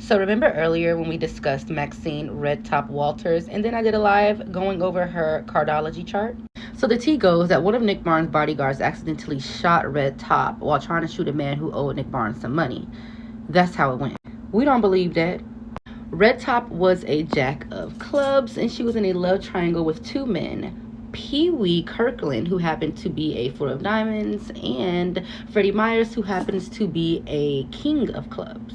So remember earlier when we discussed Maxine Red Top Walters, and then I did a live going over her Cardology chart? So the tea goes that one of Nick Barnes' bodyguards accidentally shot Red Top while trying to shoot a man who owed Nick Barnes some money. That's how it went. We don't believe that. Red Top was a jack of clubs, and she was in a love triangle with two men. Pee Wee Kirkland, who happened to be a four of diamonds, and Freddie Myers, who happens to be a king of clubs.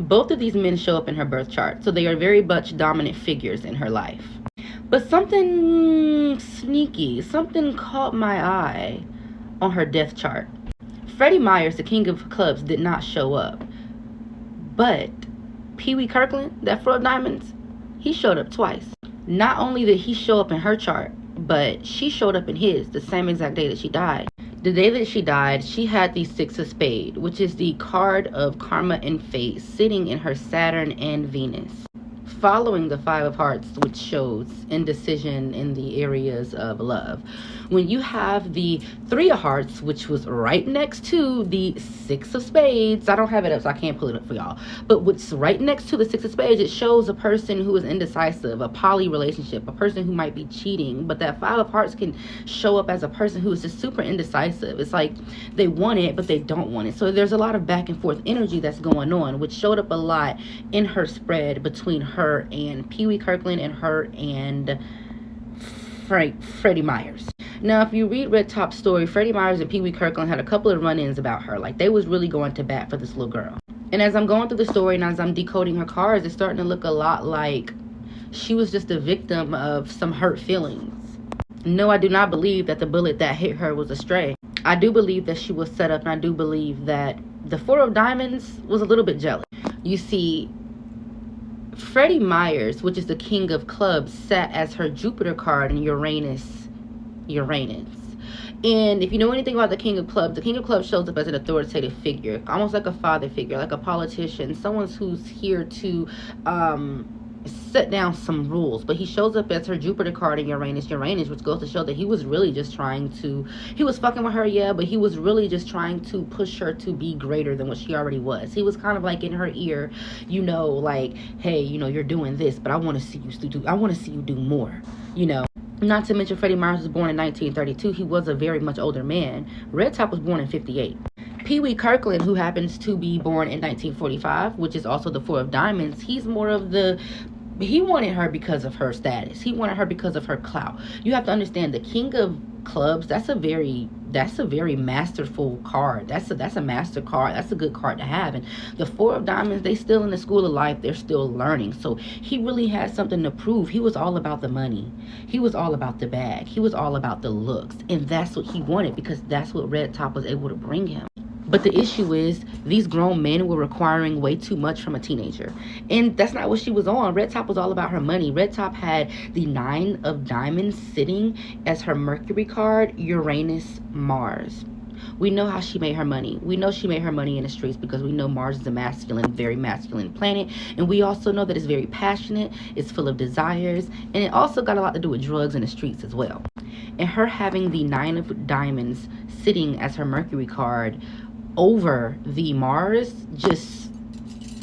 Both of these men show up in her birth chart, so they are very much dominant figures in her life. But something sneaky, something caught my eye on her death chart. Freddie Myers, the king of clubs, did not show up. But Pee Wee Kirkland, that four of diamonds, he showed up twice. Not only did he show up in her chart, but she showed up in his the same exact day that she died. The day that she died, she had the Six of Spades, which is the card of karma and fate, sitting in her Saturn and Venus, following the Five of Hearts, which shows indecision in the areas of love. When you have the Three of Hearts, which was right next to the Six of Spades, I don't have it up, so I can't pull it up for y'all, but what's right next to the Six of Spades, it shows a person who is indecisive, a poly relationship, a person who might be cheating. But that Five of Hearts can show up as a person who is just super indecisive. It's like they want it, but they don't want it. So there's a lot of back and forth energy that's going on, which showed up a lot in her spread between her and Pee Wee Kirkland and her and Freddie Myers. Now, if you read Red Top's story, Freddie Myers and Pee Wee Kirkland had a couple of run-ins about her. Like, they was really going to bat for this little girl. And as I'm going through the story and as I'm decoding her cards, it's starting to look a lot like she was just a victim of some hurt feelings. No, I do not believe that the bullet that hit her was a stray. I do believe that she was set up, and I do believe that the Four of Diamonds was a little bit jealous. You see, Freddie Myers, which is the king of clubs, sat as her Jupiter card in Uranus. And if you know anything about the king of clubs shows up as an authoritative figure, almost like a father figure, like a politician, someone who's here to set down some rules. But he shows up as her Jupiter card in Uranus, which goes to show that he was really just he was fucking with her, yeah, but he was really just trying to push her to be greater than what she already was. He was kind of like in her ear, like, hey, you're doing this, but I want to see you do more, Not to mention, Freddie Myers was born in 1932. He was a very much older man. Red Top was born in 58. Pee Wee Kirkland, who happens to be born in 1945, which is also the Four of Diamonds, he's more of he wanted her because of her status. He wanted her because of her clout. You have to understand, the king of clubs, that's a very masterful card. That's a master card. That's a good card to have. And the Four of Diamonds, they still in the school of life. They're still learning. So he really had something to prove. He was all about the money. He was all about the bag. He was all about the looks. And that's what he wanted, because that's what Red Top was able to bring him. But the issue is, these grown men were requiring way too much from a teenager. And that's not what she was on. Red Top was all about her money. Red Top had the Nine of Diamonds sitting as her Mercury card, Uranus, Mars. We know how she made her money. We know she made her money in the streets because we know Mars is a very masculine planet. And we also know that it's very passionate. It's full of desires. And it also got a lot to do with drugs in the streets as well. And her having the Nine of Diamonds sitting as her Mercury card over the Mars,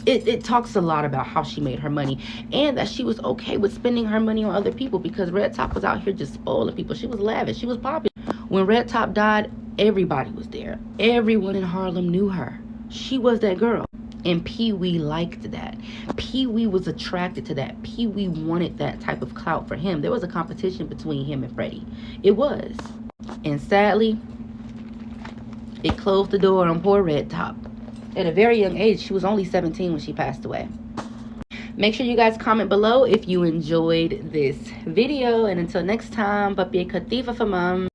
it talks a lot about how she made her money, and that she was okay with spending her money on other people, because Red Top was out here just spoiling people. She was lavish. She was popular. When Red Top died, everybody was there. Everyone in Harlem knew her. She was that girl. And Pee Wee liked that. Pee Wee was attracted to that. Pee Wee wanted that type of clout for him. There was a competition between him and Freddie. It was. And sadly, it closed the door on poor Red Top. At a very young age, she was only 17 when she passed away. Make sure you guys comment below if you enjoyed this video. And until next time, papi katifa for mom.